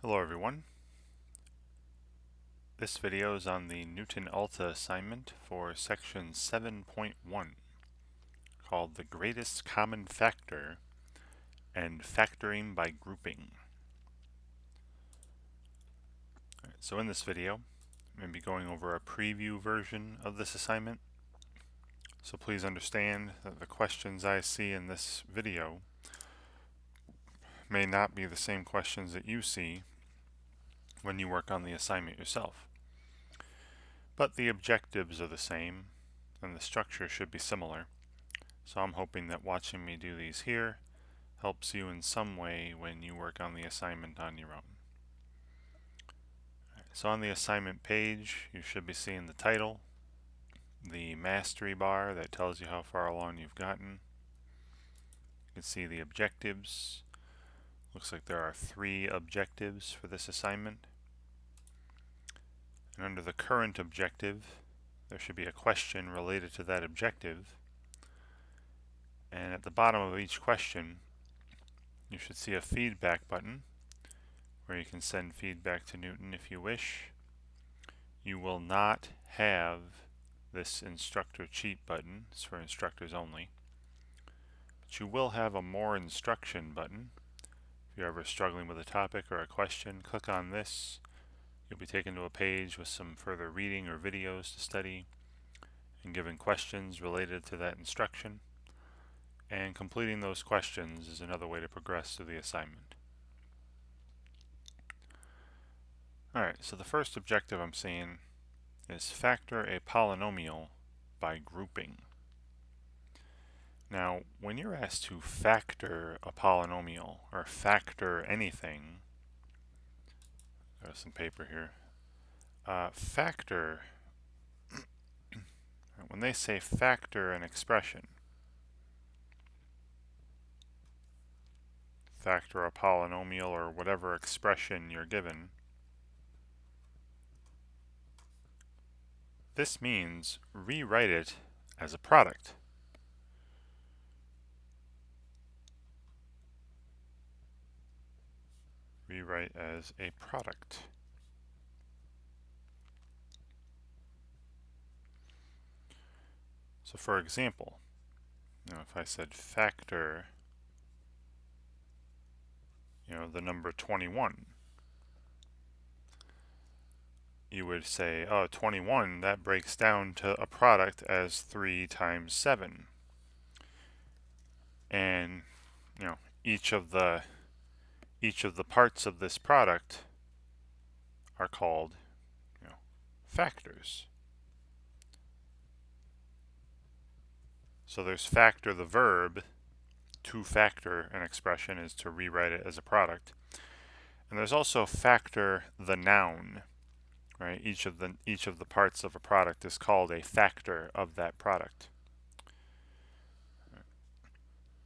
Hello everyone. This video is on the Knewton Alta assignment for section 7.1 called The Greatest Common Factor and Factoring by Grouping. So in this video, I'm going to be going over a preview version of this assignment. So please understand that the questions I see in this video may not be the same questions that you see when you work on the assignment yourself. But the objectives are the same and the structure should be similar. So I'm hoping that watching me do these here helps you in some way when you work on the assignment on your own. So on the assignment page, you should be seeing the title, the mastery bar that tells you how far along you've gotten. You can see the objectives. Looks like there are 3 objectives for this assignment. And under the current objective, there should be a question related to that objective. And at the bottom of each question, you should see a feedback button where you can send feedback to Knewton if you wish. You will not have this instructor cheat button. It's for instructors only. But you will have a more instruction button. If you're ever struggling with a topic or a question, click on this. You'll be taken to a page with some further reading or videos to study and given questions related to that instruction. And completing those questions is another way to progress through the assignment. Alright, so the first objective I'm seeing is factor a polynomial by grouping. Now, when you're asked to factor a polynomial or factor anything, there's some paper here. Factor, when they say factor an expression, factor a polynomial or whatever expression you're given, this means rewrite it as a product. Rewrite as a product. So for example, if I said factor, the number 21, you would say, oh, 21, that breaks down to a product as 3 times 7. And, each of the parts of this product are called, factors. So there's factor the verb. To factor an expression is to rewrite it as a product. And there's also factor the noun. Right? Each of the parts of a product is called a factor of that product.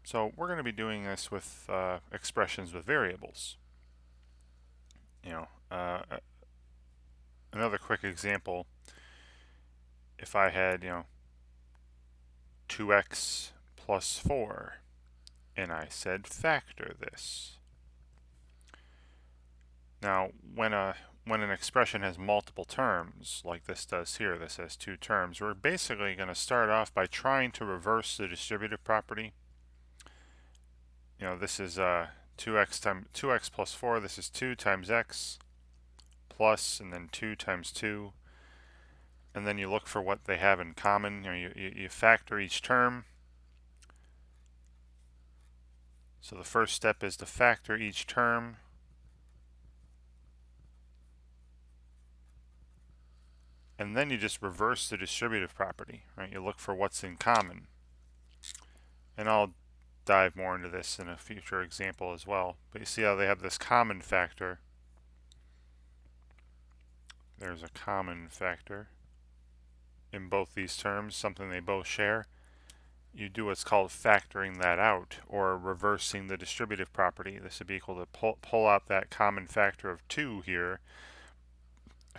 So we're going to be doing this with expressions with variables. Another quick example, if I had 2x plus 4 and I said factor this. Now when an expression has multiple terms, like this does here, this has 2 terms, we're basically going to start off by trying to reverse the distributive property. This is 2x plus 4, this is 2 times x plus, and then 2 times 2. And then you look for what they have in common. You factor each term. So the first step is to factor each term. And then you just reverse the distributive property, right? You look for what's in common. And I'll dive more into this in a future example as well. But you see how they have this common factor. There's a common factor in both these terms, something they both share. You do what's called factoring that out, or reversing the distributive property. This would be equal to pull out that common factor of 2 here.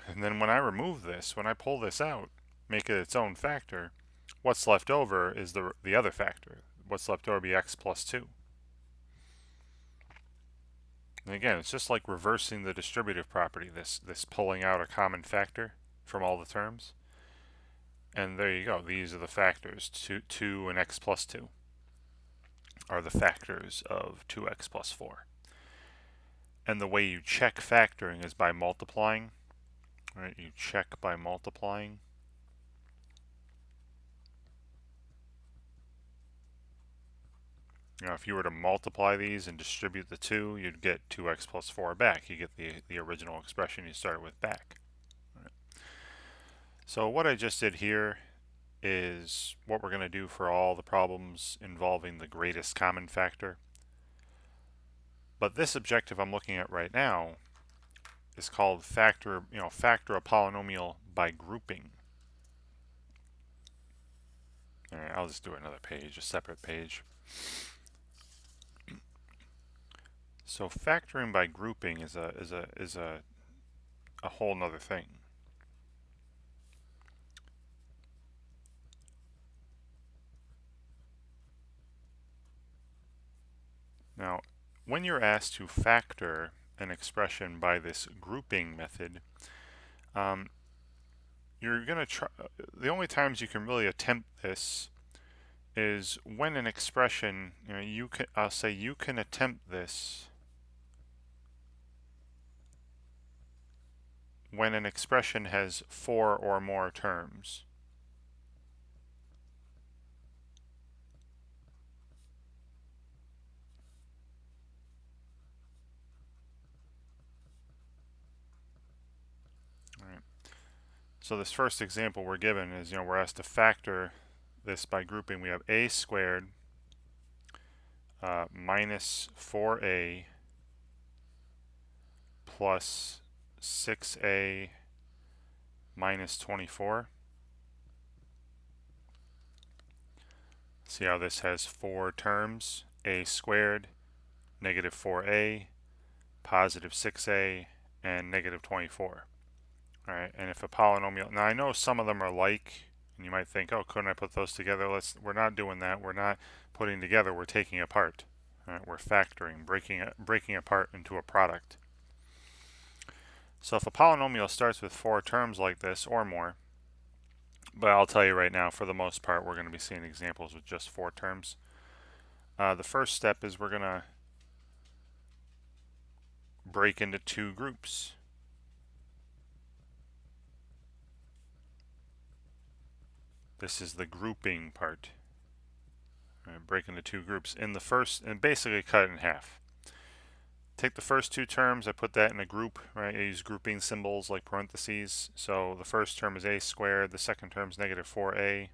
And then when I remove this, when I pull this out, make it its own factor, what's left over is the other factor. What's left over would be x plus 2. And again, it's just like reversing the distributive property, this pulling out a common factor from all the terms. And there you go. These are the factors. 2 and x plus 2 are the factors of 2x plus 4. And the way you check factoring is by multiplying. Right? You check by multiplying. You know, if you were to multiply these and distribute the 2, you'd get 2x plus 4 back. You get the original expression you started with back. Right. So what I just did here is what we're going to do for all the problems involving the greatest common factor. But this objective I'm looking at right now is called factor a polynomial by grouping. All right, I'll just do another page, a separate page. So factoring by grouping is a whole nother thing. Now, when you're asked to factor an expression by this grouping method, you're going to try. The only times you can really attempt this is when an expression, I'll say you can attempt this when an expression has 4 or more terms. All right. So this first example we're given is, we're asked to factor this by grouping. We have a squared minus 4a plus 6a minus 24. See how this has 4 terms: a squared, negative 4a, positive 6a, and negative 24. All right, and if a polynomial, now I know some of them are like, and you might think, oh, couldn't I put those together? We're not doing that. We're not putting together. We're taking apart. All right, we're factoring, breaking apart into a product. So if a polynomial starts with 4 terms like this or more, but I'll tell you right now, for the most part, we're going to be seeing examples with just 4 terms. The first step is we're going to break into 2 groups. This is the grouping part. Break into 2 groups. In the first, and basically cut it in half. Take the first 2 terms, I put that in a group, right? I use grouping symbols like parentheses. So the first term is a squared, the second term is negative 4a.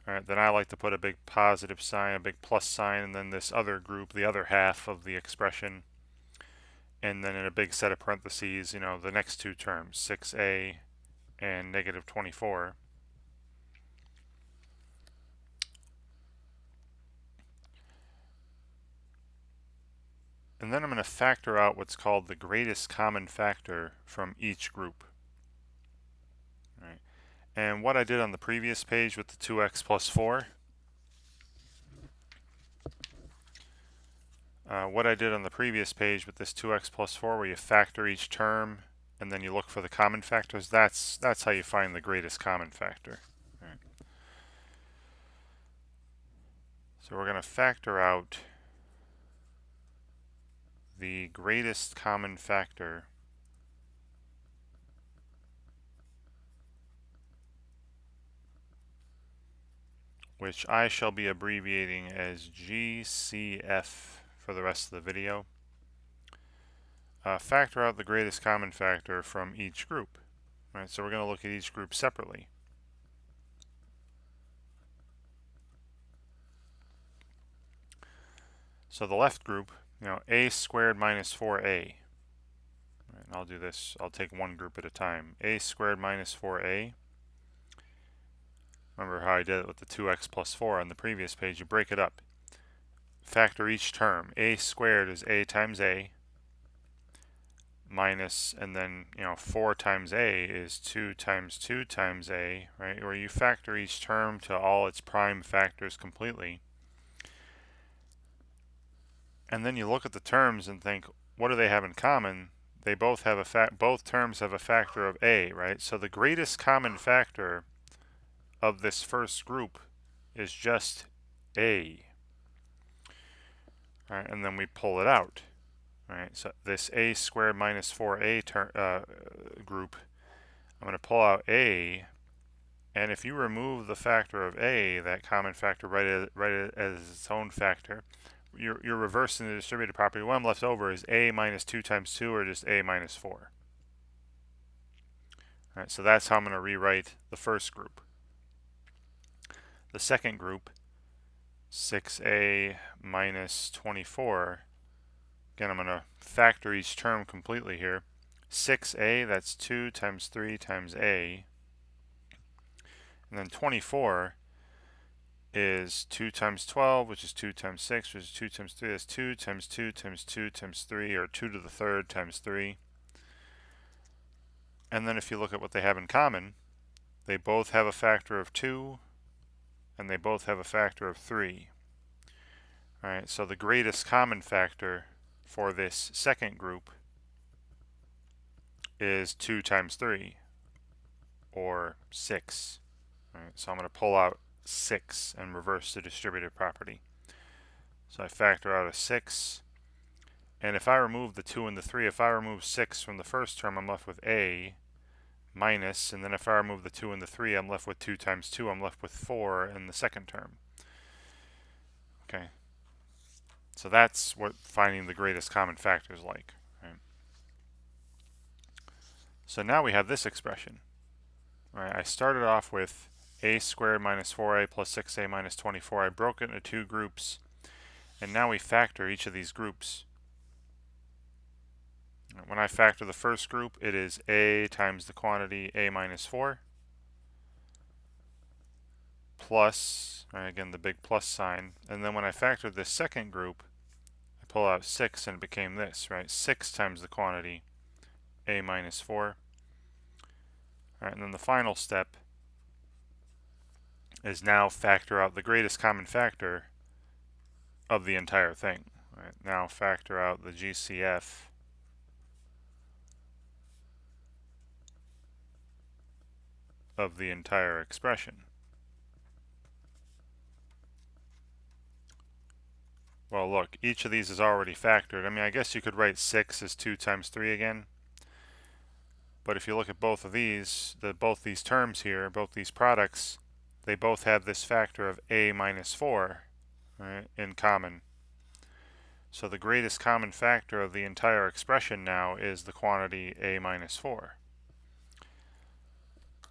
All right, then I like to put a big positive sign, a big plus sign, and then this other group, the other half of the expression. And then in a big set of parentheses, the next 2 terms, 6a and negative 24. And then I'm going to factor out what's called the greatest common factor from each group. All right. And what I did on the previous page with the 2x plus 4, what I did on the previous page with this 2x plus 4, where you factor each term and then you look for the common factors, that's how you find the greatest common factor. All right. So we're going to factor out the greatest common factor which I shall be abbreviating as GCF for the rest of the video. Factor out the greatest common factor from each group. Right, so we're going to look at each group separately. So the left group, a squared minus 4a. Right, and I'll do this, I'll take one group at a time. A squared minus 4a. Remember how I did it with the 2x plus 4 on the previous page. You break it up. Factor each term. A squared is a times a minus, and then 4 times a is 2 times 2 times a, right? Where you factor each term to all its prime factors completely. And then you look at the terms and think, what do they have in common? They both have both terms have a factor of a, right? So the greatest common factor of this first group is just a. All right, and then we pull it out. All right, so this a squared minus 4a group, I'm going to pull out a, and if you remove the factor of a, that common factor, write it as its own factor, you're reversing the distributive property. What I'm left over is a minus 2 times 2, or just a minus 4. All right, so that's how I'm going to rewrite the first group. The second group, 6a minus 24, again, I'm going to factor each term completely here. 6a, that's 2 times 3 times a. And then 24 is 2 times 12, which is 2 times 6, which is 2 times 3. That's 2 times 2 times 2 times 3, or 2 to the third times 3. And then if you look at what they have in common, they both have a factor of 2, and they both have a factor of 3. All right, so the greatest common factor for this second group is 2 times 3, or 6. All right, so I'm going to pull out 6 and reverse the distributive property. So I factor out a 6, and if I remove the 2 and the 3, if I remove 6 from the first term, I'm left with a minus, and then if I remove the 2 and the 3, I'm left with 2 times 2, I'm left with 4 in the second term. Okay, so that's what finding the greatest common factor is like. Right? So now we have this expression. Right, I started off with a squared minus 4a plus 6a minus 24. I broke it into two groups, and now we factor each of these groups. When I factor the first group, it is a times the quantity a minus 4 plus, right, again the big plus sign, and then when I factor this second group, I pull out 6 and it became this, right? 6 times the quantity a minus 4. All right, and then the final step is now factor out the greatest common factor of the entire thing. Right, now factor out the GCF of the entire expression. Well, look, each of these is already factored. I mean, I guess you could write 6 as 2 times 3 again. But if you look at both of these, both these terms here, both these products, they both have this factor of a minus 4, right, in common. So the greatest common factor of the entire expression now is the quantity a minus 4.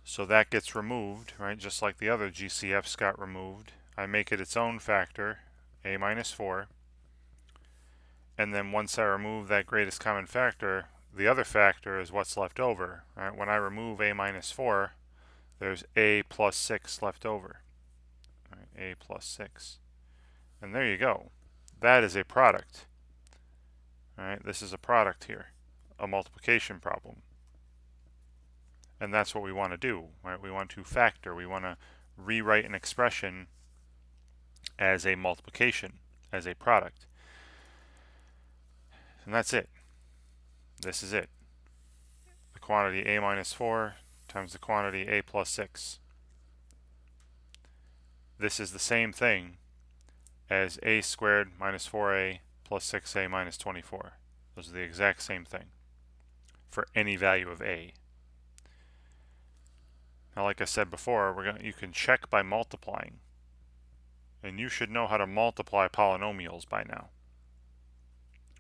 So that gets removed, right, just like the other GCFs got removed. I make it its own factor, a minus 4. And then once I remove that greatest common factor, the other factor is what's left over. Right? When I remove a minus 4, there's a plus 6 left over. Right? A plus 6. And there you go. That is a product. All right? This is a product here, a multiplication problem. And that's what we want to do. Right? We want to factor. We want to rewrite an expression as a multiplication, as a product. And that's it. This is it. The quantity a minus 4 times the quantity a plus 6. This is the same thing as a squared minus 4a plus 6a minus 24. Those are the exact same thing for any value of a. Now, like I said before, you can check by multiplying. And you should know how to multiply polynomials by now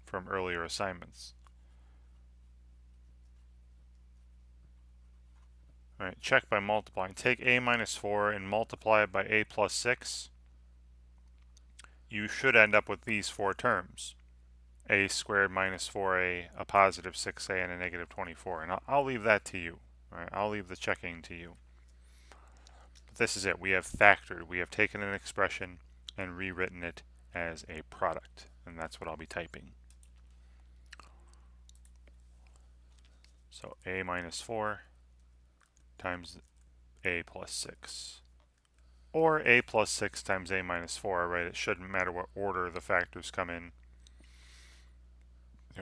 from earlier assignments. All right, check by multiplying. Take a minus 4 and multiply it by a plus 6. You should end up with these four terms. A squared minus 4a, a positive 6a, and a negative 24. And I'll leave that to you. All right, I'll leave the checking to you. But this is it. We have factored. We have taken an expression and rewritten it as a product. And that's what I'll be typing. So a minus 4 times a plus 6. Or a plus 6 times a minus 4, right? It shouldn't matter what order the factors come in.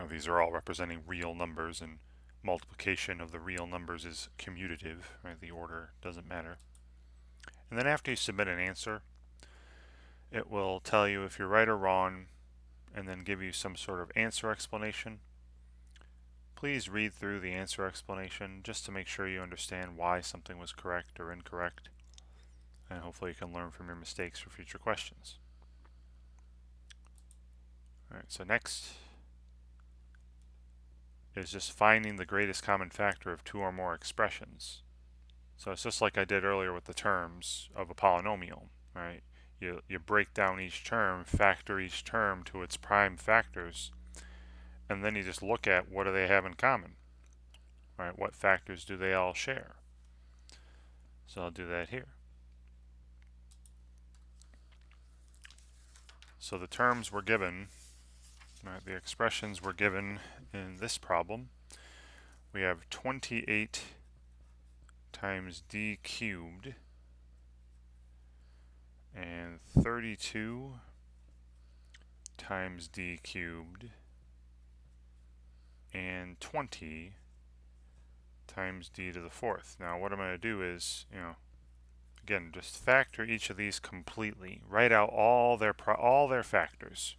these are all representing real numbers, and multiplication of the real numbers is commutative, right? The order doesn't matter. And then after you submit an answer, it will tell you if you're right or wrong, and then give you some sort of answer explanation. Please read through the answer explanation just to make sure you understand why something was correct or incorrect, and hopefully you can learn from your mistakes for future questions. Alright, so next is just finding the greatest common factor of two or more expressions. So it's just like I did earlier with the terms of a polynomial, right? You break down each term, factor each term to its prime factors, and then you just look at what do they have in common, right? What factors do they all share? So I'll do that here. So the terms were given, right, the expressions were given in this problem. We have 28 times d cubed and 32 times d cubed and 20 times d to the fourth. Now what I'm going to do is, again, just factor each of these completely. Write out all their factors.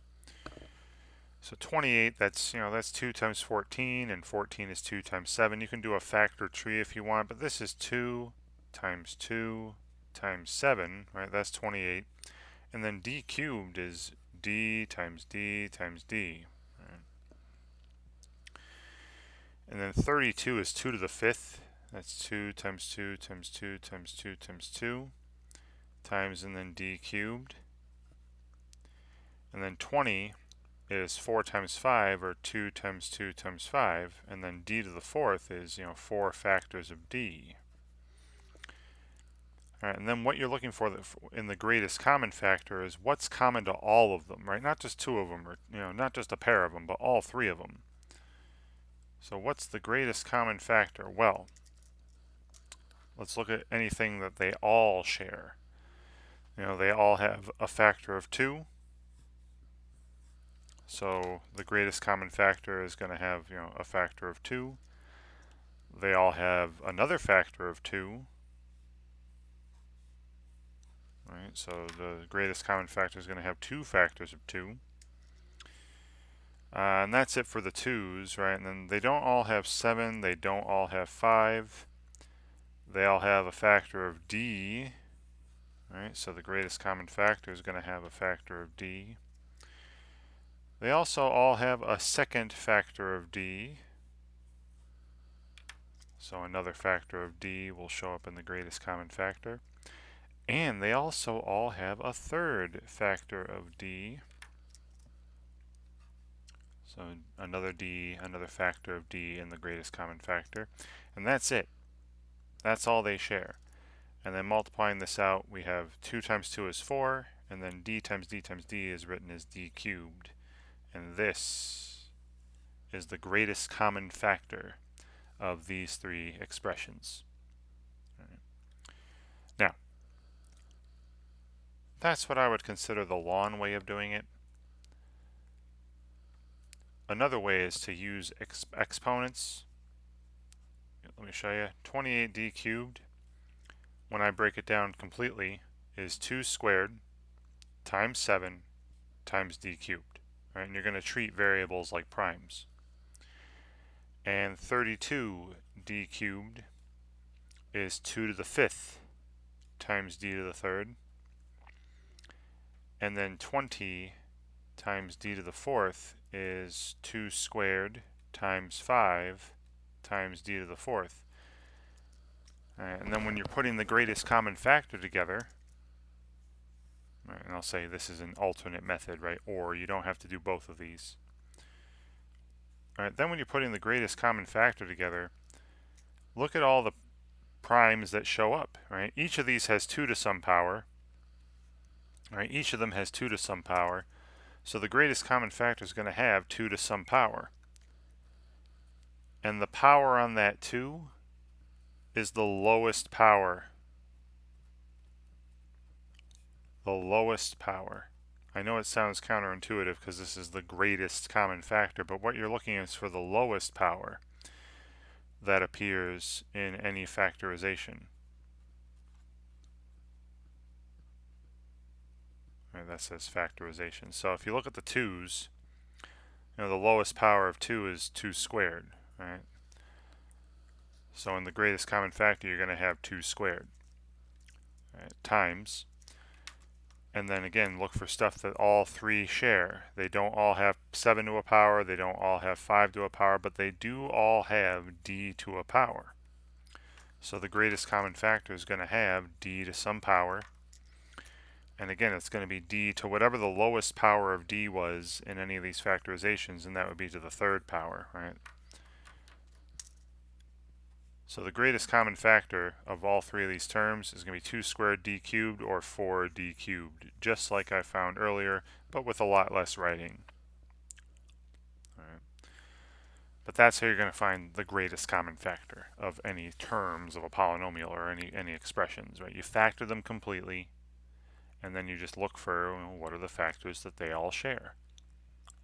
So 28, that's 2 times 14, and 14 is 2 times 7. You can do a factor tree if you want, but this is 2 times 2 times 7, right? That's 28. And then d cubed is d times d times d. Right? And then 32 is 2 to the fifth. That's 2 times 2 times 2 times 2 times 2 times, and then d cubed. And then 20 is 4 times 5, or 2 times 2 times 5, and then d to the fourth is 4 factors of d. All right, and then what you're looking for in the greatest common factor is what's common to all of them, right? Not just two of them, or not just a pair of them, but all three of them. So what's the greatest common factor? Well, let's look at anything that they all share. They all have a factor of 2. So the greatest common factor is going to have, a factor of 2. They all have another factor of 2. Right? So the greatest common factor is going to have 2 factors of 2. And that's it for the 2's, right? And then they don't all have 7. They don't all have 5. They all have a factor of d. Right? So the greatest common factor is going to have a factor of d. They also all have a second factor of d. So another factor of d will show up in the greatest common factor. And they also all have a third factor of d. So another d, another factor of d in the greatest common factor. And that's it. That's all they share. And then multiplying this out, we have 2 times 2 is 4, and then d times d times d is written as d cubed. And this is the greatest common factor of these three expressions. Right. Now, that's what I would consider the long way of doing it. Another way is to use exponents. Let me show you. 28d cubed, when I break it down completely, is 2 squared times 7 times d cubed. Right? And you're going to treat variables like primes. And 32d cubed is 2 to the fifth times d to the third. And then 20 times d to the fourth is 2 squared times 5 times d to the fourth. And then when you're putting the greatest common factor together, right, and I'll say this is an alternate method, right? Or you don't have to do both of these. All right, then when you're putting the greatest common factor together, look at all the primes that show up, right? Each of these has 2 to some power. Right? Each of them has 2 to some power. So the greatest common factor is going to have 2 to some power. And the power on that 2 is the lowest power. The lowest power. I know it sounds counterintuitive because this is the greatest common factor, but what you're looking at is for the lowest power that appears in any factorization. Right, that says factorization. So if you look at the 2's, the lowest power of 2 is 2 squared, right? So in the greatest common factor, you're going to have 2 squared, right, times. And then again, look for stuff that all 3 share. They don't all have 7 to a power, they don't all have 5 to a power, but they do all have d to a power. So the greatest common factor is going to have d to some power. And again, it's going to be d to whatever the lowest power of d was in any of these factorizations, and that would be to the 3rd power, right? So the greatest common factor of all 3 of these terms is going to be 2 squared d cubed or 4d cubed, just like I found earlier, but with a lot less writing. All right. But that's how you're going to find the greatest common factor of any terms of a polynomial or any expressions, right? You factor them completely, and then you just look for what are the factors that they all share.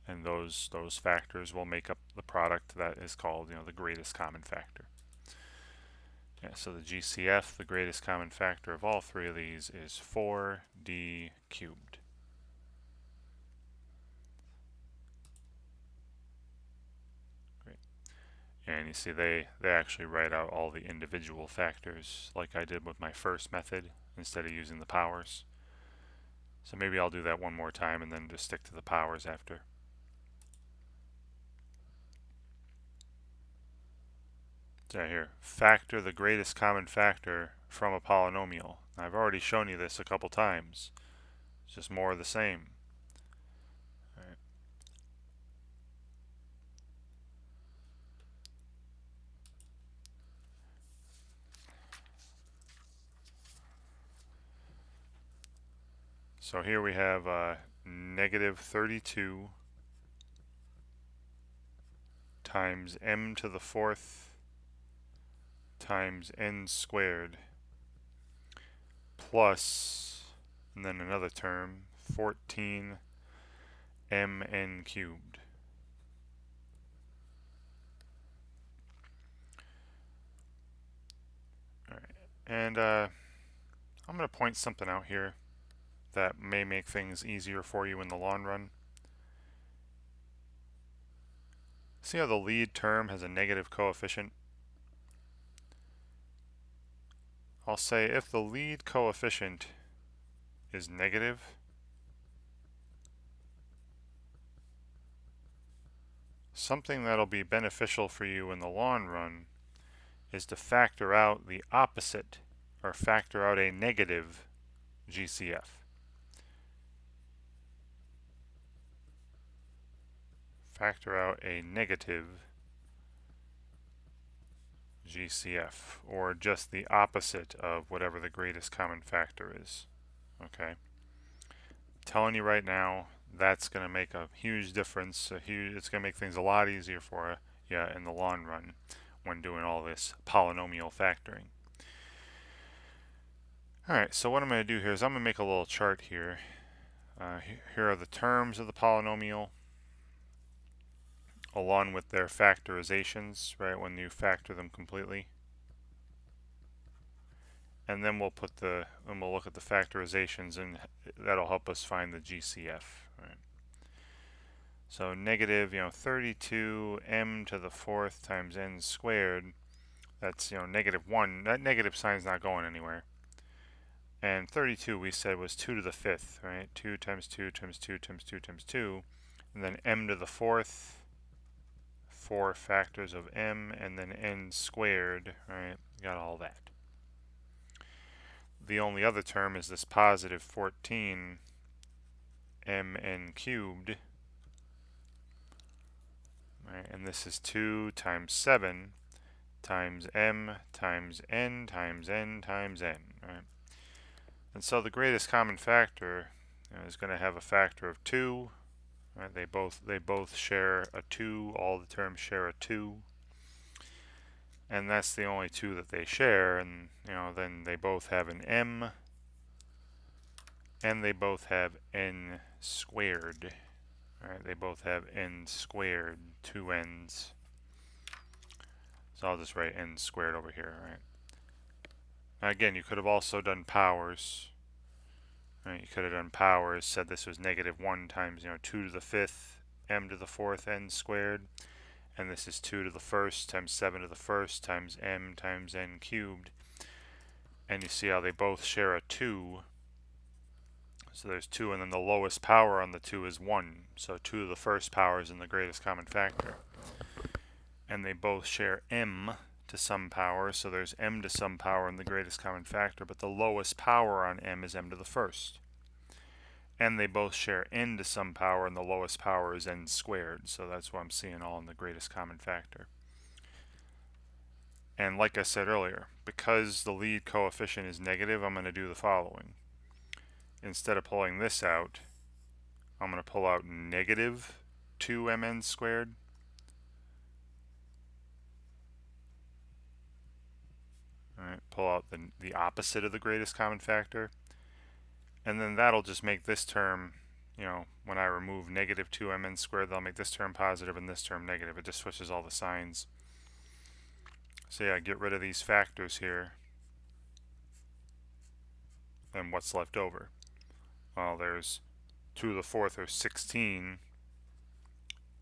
And those factors will make up the product that is called, the greatest common factor. Yeah, so the GCF, the greatest common factor of all 3 of these, is 4d cubed. Great. And you see they actually write out all the individual factors like I did with my first method instead of using the powers. So maybe I'll do that one more time and then just stick to the powers after. So here, factor the greatest common factor from a polynomial. Now, I've already shown you this a couple times. It's just more of the same. All right. So here we have negative 32 times m to the 4th times n squared plus, and then another term, 14 mn cubed. All right, and I'm going to point something out here that may make things easier for you in the long run. See how the lead term has a negative coefficient? I'll say if the lead coefficient is negative, something that'll be beneficial for you in the long run is to factor out the opposite, or factor out a negative GCF. Factor out a negative GCF, or just the opposite of whatever the greatest common factor is. Okay? I'm telling you right now, that's going to make a huge difference. It's going to make things a lot easier for you in the long run when doing all this polynomial factoring. Alright, so what I'm going to do here is I'm going to make a little chart here. Here are the terms of the polynomial along with their factorizations, right, when you factor them completely. And then we'll look at the factorizations, and that'll help us find the GCF. Right? So negative, 32 m to the 4th times n squared. That's, negative 1. That negative sign's not going anywhere. And 32 we said was 2 to the 5th, right? 2 times 2 times 2 times 2 times 2. And then m to the 4th, 4 factors of m, and then n squared, right? Got all that. The only other term is this positive 14 mn cubed. Right? And this is 2 times 7 times m times n times n times n. Right? And so the greatest common factor is going to have a factor of 2. Right? They both share a 2. All the terms share a 2. And that's the only 2 that they share. And then they both have an m, and they both have n squared. All right, they both have n squared, two n's. So I'll just write n squared over here. All right. Now again, you could have also done powers. Right, you could have done powers, said this was -1 times 2 to the 5th m to the 4th n squared, and this is 2 to the 1st times 7 to the 1st times m times n cubed. And you see how they both share a 2. So there's 2, and then the lowest power on the 2 is 1. So 2 to the 1st power is in the greatest common factor. And they both share m to some power, so there's m to some power in the greatest common factor, but the lowest power on m is m to the 1st. And they both share n to some power, and the lowest power is n squared, so that's what I'm seeing all in the greatest common factor. And like I said earlier, because the lead coefficient is negative, I'm going to do the following. Instead of pulling this out, I'm going to pull out negative 2mn squared. Alright, pull out the opposite of the greatest common factor. And then that'll just make this term, when I remove negative 2mn squared, that'll make this term positive and this term negative. It just switches all the signs. So yeah, get rid of these factors here. And what's left over? Well, there's 2 to the 4th or 16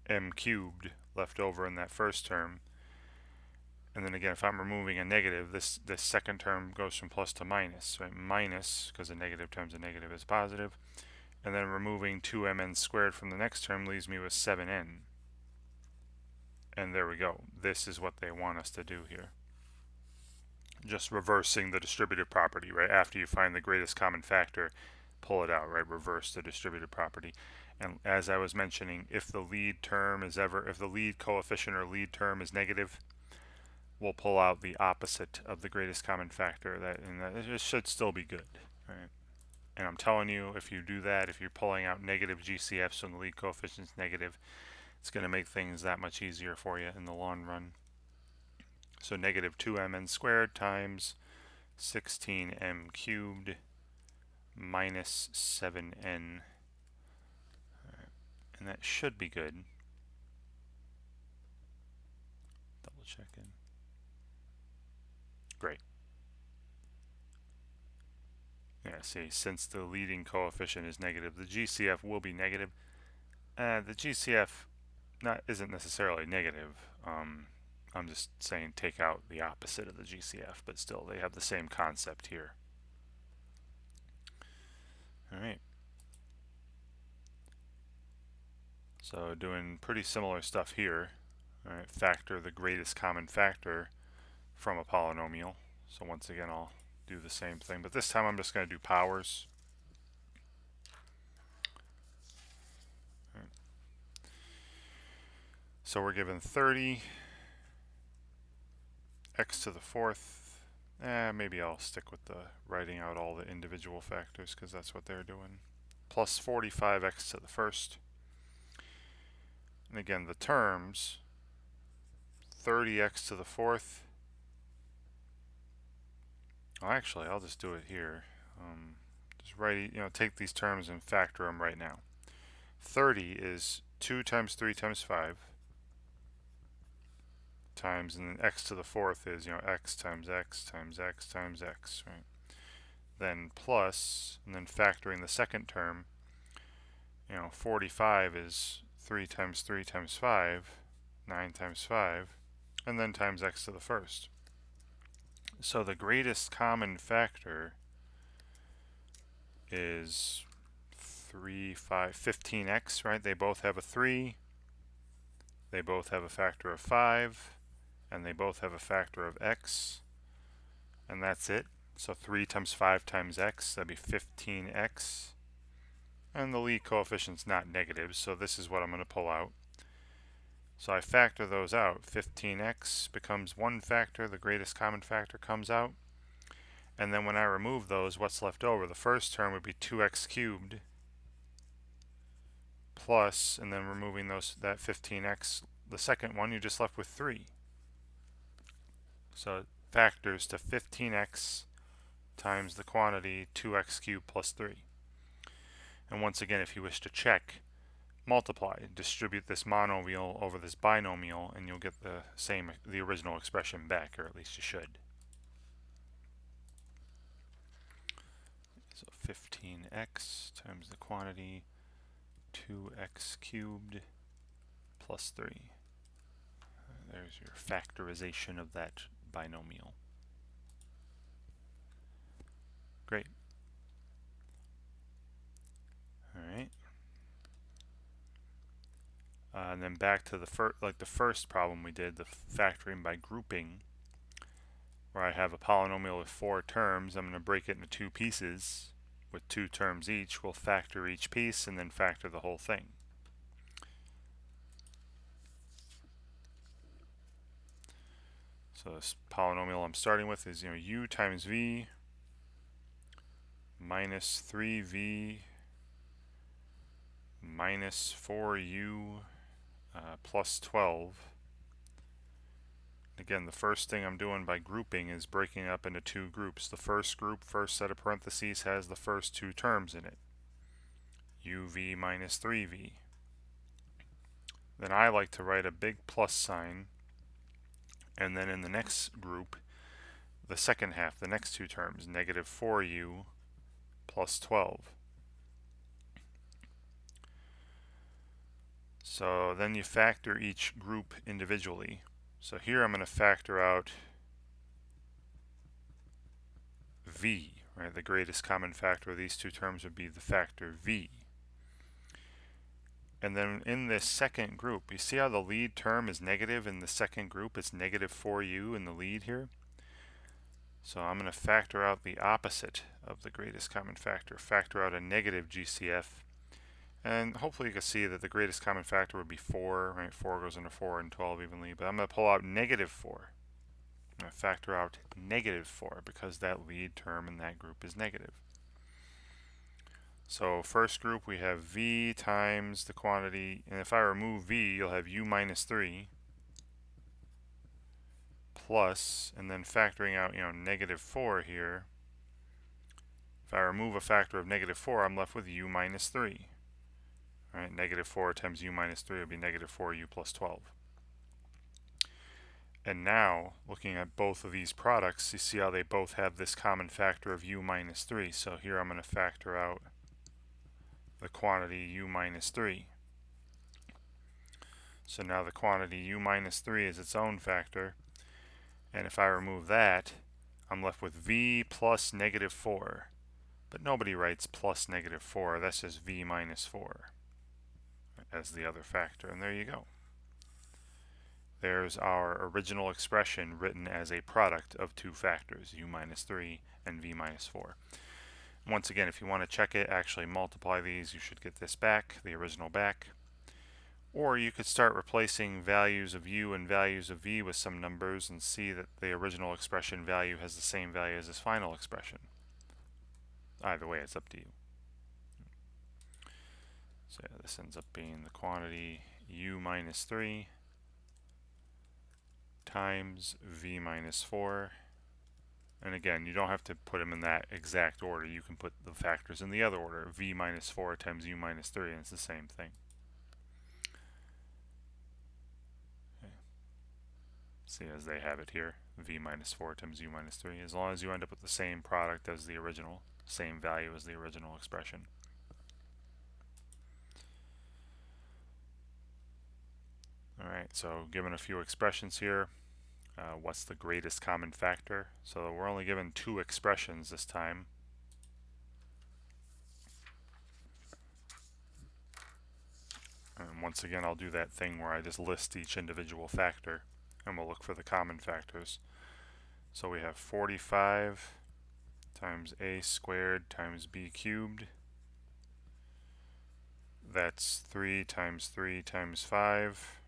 m cubed left over in that first term. And then again, if I'm removing a negative, this second term goes from plus to minus, right? Minus, because a negative times a negative is positive. And then removing 2mn squared from the next term leaves me with 7n. And there we go. This is what they want us to do here. Just reversing the distributive property, right? After you find the greatest common factor, pull it out, right? Reverse the distributive property. And as I was mentioning, if the lead coefficient or lead term is negative, we'll pull out the opposite of the greatest common factor. And it should still be good, right? And I'm telling you, if you do that, if you're pulling out negative GCFs when the lead coefficient is negative, it's going to make things that much easier for you in the long run. So negative 2mn squared times 16m cubed minus 7n. And that should be good. Double check in. Great. Yeah, see, since the leading coefficient is negative, the GCF will be negative. The GCF isn't necessarily negative. I'm just saying take out the opposite of the GCF, but still they have the same concept here. Alright. So doing pretty similar stuff here. Alright, factor the greatest common factor from a polynomial. So once again I'll do the same thing, but this time I'm just going to do powers. Right. So we're given 30 x to the 4th. Maybe I'll stick with the writing out all the individual factors because that's what they're doing. Plus 45x to the 1st. And again, the terms, 30x to the 4th. Well, actually, I'll just do it here. Just write, take these terms and factor them right now. 30 is 2 times 3 times 5 times, and then x to the 4th is, x times x times x times x, right? Then plus, and then factoring the second term, 45 is 3 times 3 times 5, 9 times 5, and then times x to the 1st. So the greatest common factor is 15x, right? They both have a 3, they both have a factor of 5, and they both have a factor of x, and that's it. So 3 times 5 times x, that'd be 15x. And the lead coefficient's not negative, so this is what I'm going to pull out. So I factor those out. 15x becomes one factor, the greatest common factor comes out. And then when I remove those, what's left over? The first term would be 2x cubed plus, and then removing that 15x, the second one, you're just left with 3. So it factors to 15x times the quantity 2x cubed plus 3. And once again, if you wish to check, multiply, distribute this monomial over this binomial, and you'll get the original expression back, or at least you should. So 15x times the quantity 2x cubed plus 3. There's your factorization of that binomial. Great. Alright. And then back to the first problem we did, the factoring by grouping, where I have a polynomial with 4 terms. I'm going to break it into 2 pieces with 2 terms each. We'll factor each piece and then factor the whole thing. So this polynomial I'm starting with is u times v minus 3v minus 4u plus 12. Again, the first thing I'm doing by grouping is breaking up into 2 groups. The first group, first set of parentheses, has the first 2 terms in it, uv minus 3v. Then I like to write a big plus sign, and then in the next group, the second half, the next 2 terms, negative 4u plus 12. So then you factor each group individually. So here I'm going to factor out v, right? The greatest common factor of these 2 terms would be the factor v. And then in this second group, you see how the lead term is negative in the second group? It's negative 4u in the lead here. So I'm going to factor out the opposite of the greatest common factor, factor out a negative GCF. And hopefully you can see that the greatest common factor would be 4, right? 4 goes into 4 and 12 evenly. But I'm going to pull out negative 4. I'm going to factor out negative 4 because that lead term in that group is negative. So first group we have v times the quantity, and if I remove v, you'll have u minus 3 plus, and then factoring out, negative 4 here. If I remove a factor of negative 4, I'm left with u minus 3. All right, negative 4 times u minus 3 would be negative 4u plus 12. And now, looking at both of these products, you see how they both have this common factor of u minus 3. So here I'm going to factor out the quantity u minus 3. So now the quantity u minus 3 is its own factor. And if I remove that, I'm left with v plus negative 4. But nobody writes plus negative 4. That's just v minus 4 as the other factor. And there you go. There's our original expression written as a product of 2 factors, u minus 3 and v minus 4. Once again, if you want to check it, actually multiply these. You should get this back, the original back. Or you could start replacing values of u and values of v with some numbers and see that the original expression value has the same value as this final expression. Either way, it's up to you. So yeah, this ends up being the quantity u minus 3 times v minus 4. And again, you don't have to put them in that exact order. You can put the factors in the other order. V minus 4 times u minus 3, and it's the same thing. Okay. See, as they have it here, v minus 4 times u minus 3. As long as you end up with the same product as the original, same value as the original expression. Alright, so given a few expressions here, what's the greatest common factor? So we're only given 2 expressions this time. And once again, I'll do that thing where I just list each individual factor, and we'll look for the common factors. So we have 45 times a squared times b cubed. That's 3 times 5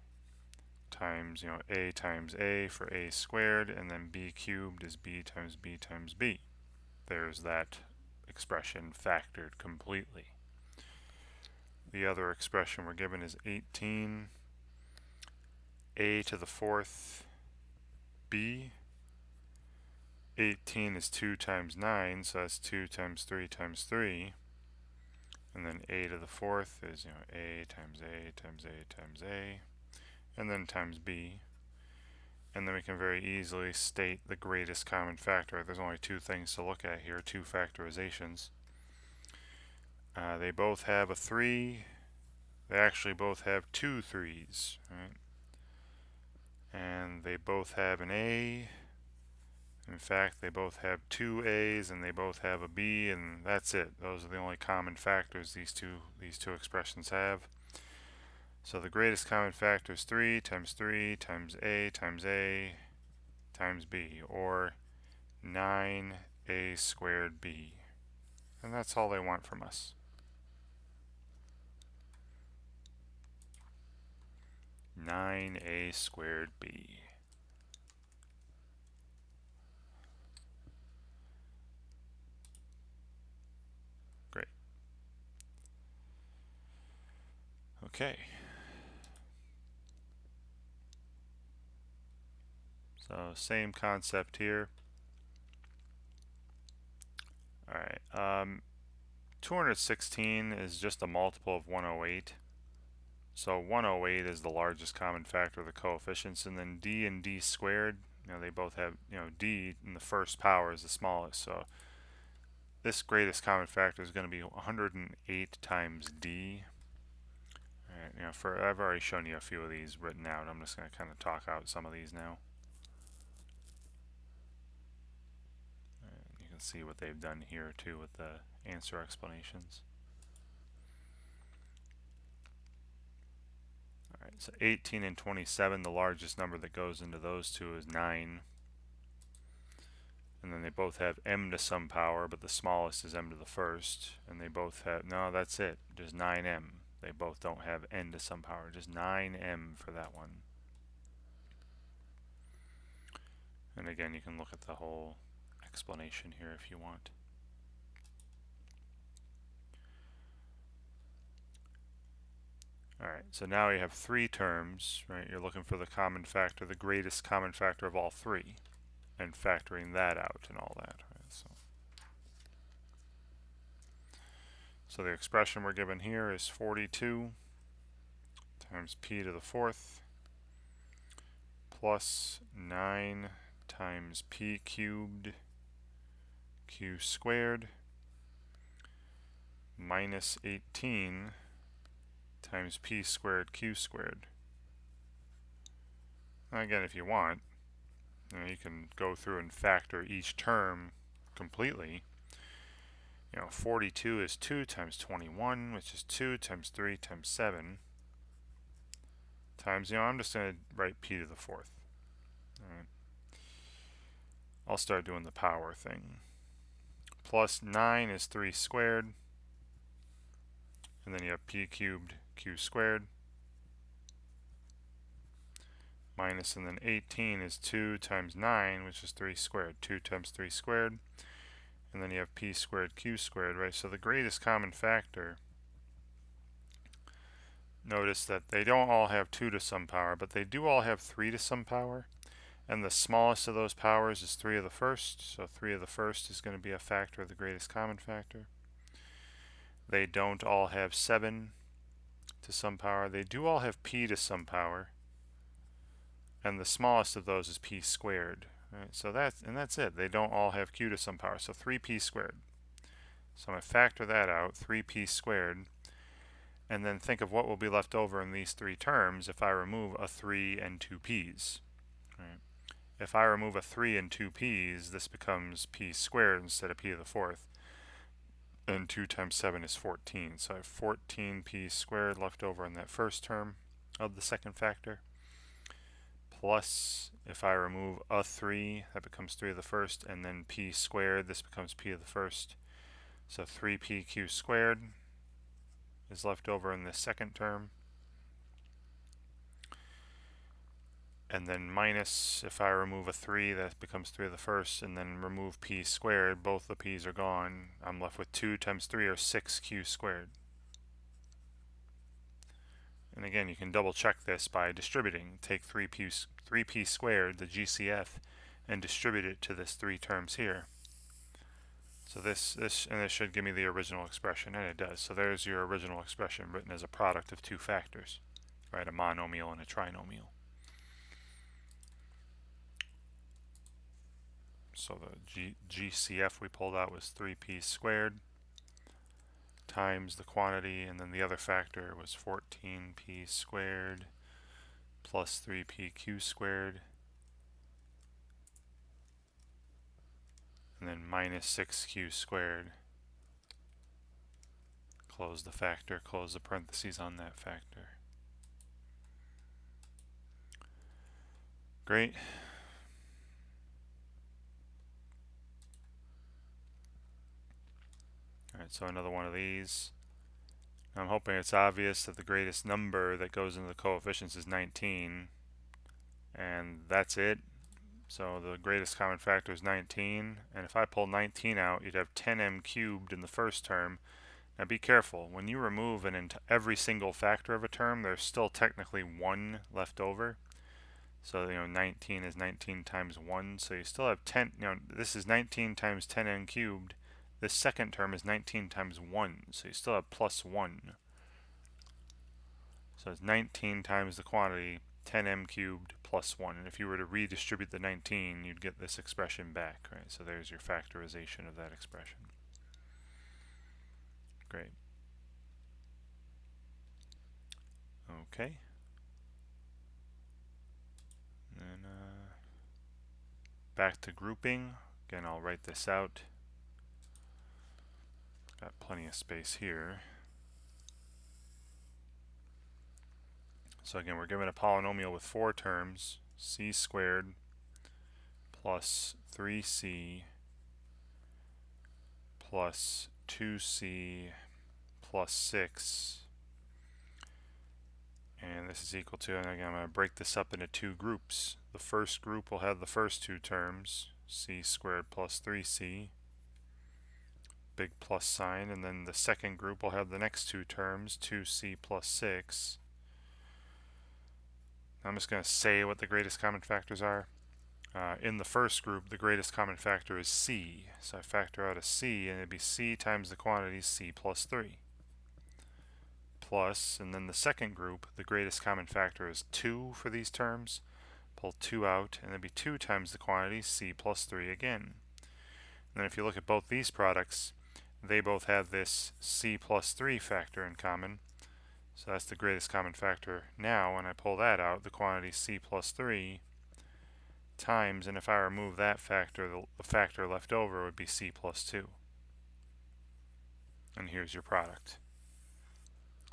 times, a times a for a squared, and then b cubed is b times b times b. There's that expression factored completely. The other expression we're given is 18 a to the 4th b. 18 is 2 times 9, so that's 2 times 3 times 3. And then a to the fourth is, a times a times a times a, and then times b. And then we can very easily state the greatest common factor. There's only two things to look at here, two factorizations. They both have a 3. They actually both have two 3's, right? And they both have an a. In fact, they both have two a's, and they both have a b, and that's it. Those are the only common factors these two expressions have. So the greatest common factor is 3 times a times b, or 9a squared b. And that's all they want from us. (9a squared b). Great. Okay. So same concept here. All right. 216 is just a multiple of 108. So 108 is the largest common factor of the coefficients, and then d and d squared, they both have, d in the first power is the smallest. So this greatest common factor is going to be 108 times d. All right, I've already shown you a few of these written out. I'm just going to kind of talk out some of these now. You can see what they've done here too with the answer explanations. Alright, so 18 and 27, the largest number that goes into those two is 9. And then they both have m to some power, but the smallest is m to the first. And they both have, no, that's it, just 9m. They both don't have n to some power, just 9m for that one. And again, you can look at the whole explanation here if you want. Alright, so now you have three terms, right? You're looking for the common factor, the greatest common factor of all three, and factoring that out and all that. Right? So the expression we're given here is 42 times p to the fourth plus 9 times p cubed q squared minus 18 times p squared q squared. Now again, if you want, you can go through and factor each term completely. 42 is 2 times 21, which is 2 times 3 times 7 times, I'm just going to write p to the fourth. All right. I'll start doing the power thing. Plus 9 is 3 squared, and then you have p cubed q squared, minus, and then 18 is 2 times 9, which is 3 squared. 2 times 3 squared, and then you have p squared q squared, right? So the greatest common factor, notice that they don't all have 2 to some power, but they do all have 3 to some power. And the smallest of those powers is 3 to the first, so 3 to the first is going to be a factor of the greatest common factor. They don't all have 7 to some power. They do all have p to some power, and the smallest of those is p squared. Right? So that's it. They don't all have q to some power, so 3p squared. So I'm going to factor that out, 3p squared, and then think of what will be left over in these three terms if I remove a 3 and 2 p's. Right? If I remove a 3 and 2 p's, this becomes p squared instead of p to the fourth. And 2 times 7 is 14. So I have 14p squared left over in that first term of the second factor. Plus, if I remove a 3, that becomes 3 to the first, and then p squared, this becomes p to the first. So 3pq squared is left over in the second term. And then minus, if I remove a 3, that becomes 3 to the first, and then remove p squared, both the p's are gone. I'm left with 2 times 3, or 6q squared. And again, you can double check this by distributing. Take 3p squared, the GCF, and distribute it to this three terms here. So this should give me the original expression, and it does. So there's your original expression written as a product of two factors, right? A monomial and a trinomial. So the GCF we pulled out was 3p squared times the quantity, and then the other factor was 14p squared plus 3pq squared, and then minus 6q squared. Close the factor, close the parentheses on that factor. Great. Alright, so another one of these. I'm hoping it's obvious that the greatest number that goes into the coefficients is 19, and that's it. So the greatest common factor is 19, and if I pull 19 out, you'd have 10m cubed in the first term. Now be careful, when you remove every single factor of a term, there's still technically 1 left over. So 19 is 19 times 1, so you still have 10, this is 19 times 10n cubed. This second term is 19 times 1, so you still have plus 1. So it's 19 times the quantity, 10m cubed plus 1. And if you were to redistribute the 19, you'd get this expression back, right? So there's your factorization of that expression. Great. Okay. And then back to grouping. Again, I'll write this out. Got plenty of space here. So again, we're given a polynomial with 4 terms, c squared plus 3c plus 2c plus 6, and this is equal to, and again I'm going to break this up into two groups. The first group will have the first two terms, c squared plus 3c, big plus sign, and then the second group will have the next two terms, 2c plus 6. I'm just going to say what the greatest common factors are. In the first group, the greatest common factor is c, so I factor out a c, and it'd be c times the quantity c plus 3. Plus, and then the second group, the greatest common factor is 2 for these terms. Pull 2 out, and it'd be 2 times the quantity c plus 3 again. And then if you look at both these products, they both have this c plus 3 factor in common. So that's the greatest common factor. Now, when I pull that out, the quantity c plus 3 times, and if I remove that factor, the factor left over would be c plus 2. And here's your product.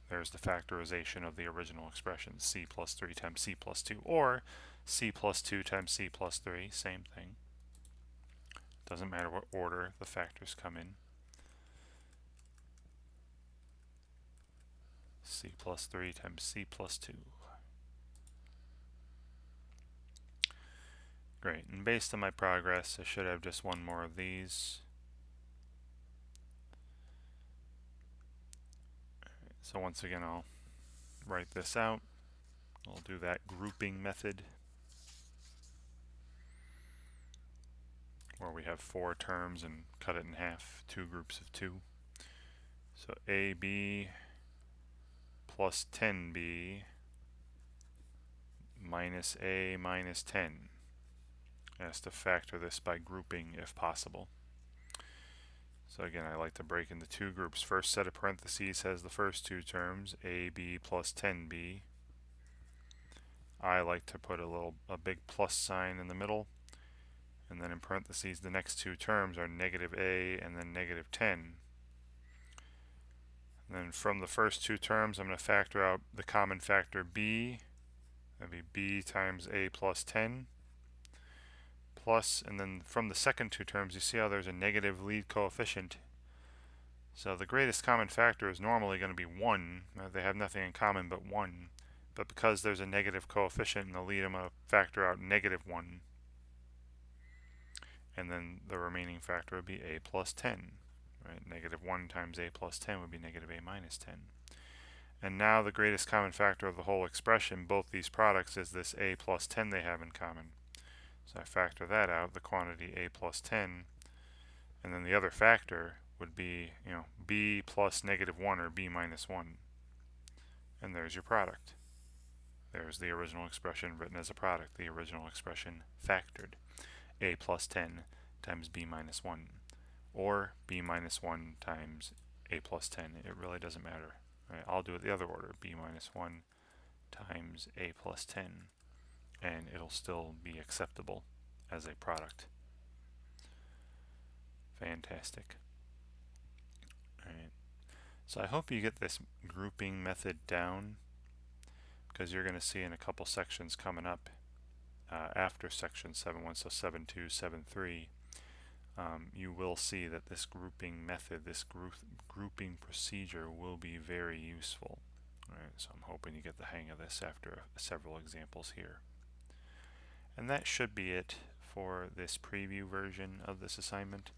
There's the factorization of the original expression, c plus 3 times c plus 2, or c plus 2 times c plus 3, same thing. Doesn't matter what order the factors come in. c plus 3 times c plus 2. Great, and based on my progress, I should have just one more of these. So once again, I'll write this out. I'll do that grouping method where we have 4 terms and cut it in half, 2 groups of 2. So AB plus 10B minus A minus 10. I have to factor this by grouping if possible. So again, I like to break into 2 groups. First set of parentheses has the first 2 terms, AB plus 10B. I like to put a big plus sign in the middle, and then in parentheses the next 2 terms are negative A and then negative 10. And then from the first 2 terms I'm going to factor out the common factor B. That would be B times A plus 10. Plus, and then from the second 2 terms, you see how there's a negative lead coefficient. So the greatest common factor is normally going to be 1. They have nothing in common but 1. But because there's a negative coefficient in the lead, I'm going to factor out negative 1. And then the remaining factor would be A plus 10. Right? Negative 1 times A plus 10 would be negative A minus 10. And now the greatest common factor of the whole expression, both these products, is this A plus 10 they have in common. So I factor that out, the quantity A plus 10, And then the other factor would be, b plus -1 or b minus 1. And there's your product. There's the original expression written as a product, the original expression factored. A plus 10 times b minus 1. Or b minus 1 times a plus 10. It really doesn't matter. Right, I'll do it the other order, b minus 1 times a plus 10. And it'll still be acceptable as a product. Fantastic. Alright. So I hope you get this grouping method down, because you're going to see in a couple sections coming up after section 7.1, so 7.2, 7.3, you will see that this grouping method, this grouping procedure will be very useful. Alright, so I'm hoping you get the hang of this after several examples here. And that should be it for this preview version of this assignment.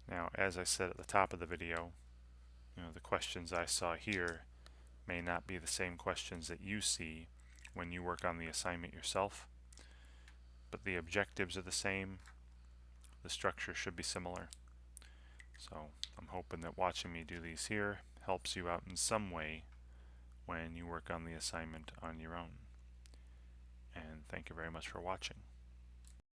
Now, as I said at the top of the video, the questions I saw here may not be the same questions that you see when you work on the assignment yourself, but the objectives are the same, the structure should be similar. So I'm hoping that watching me do these here helps you out in some way when you work on the assignment on your own. And thank you very much for watching.